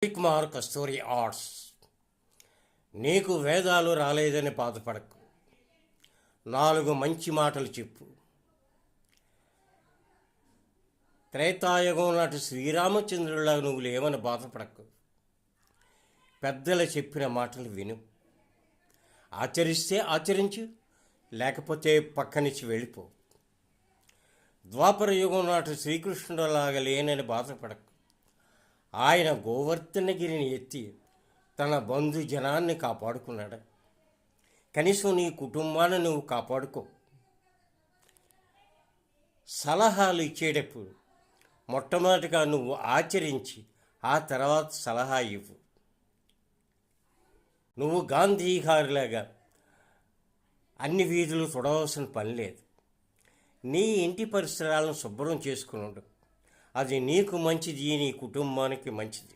కుమార్ కస్తూరి arts. నీకు వేదాలు రాలేదని బాధపడకు, 4 మంచి మాటలు చెప్పు. త్రేతాయుగం నాటి శ్రీరామచంద్రుడిలా నువ్వు లేవని బాధపడకు. పెద్దలు చెప్పిన మాటలు విను, ఆచరిస్తే ఆచరించు, లేకపోతే పక్కనిచ్చి వెళ్ళిపో. ద్వాపర యుగం నాటి శ్రీకృష్ణుడిలాగా లేనని బాధపడకు. ఆయన గోవర్ధనగిరిని ఎత్తి తన బంధు జనాన్ని కాపాడుకున్నాడు. కనీసం నీ కుటుంబాన్ని నువ్వు కాపాడుకో. సలహాలు ఇచ్చేటప్పుడు మొట్టమొదటిగా నువ్వు ఆచరించి ఆ తర్వాత సలహా ఇవ్వు. నువ్వు గాంధీ గారిలాగా అన్ని వీధులు తుడవలసిన పని లేదు. నీ ఇంటి పరిసరాలను శుభ్రం చేసుకున్నాడు. అది నీకు మంచిది, నీ కుటుంబానికి మంచిది.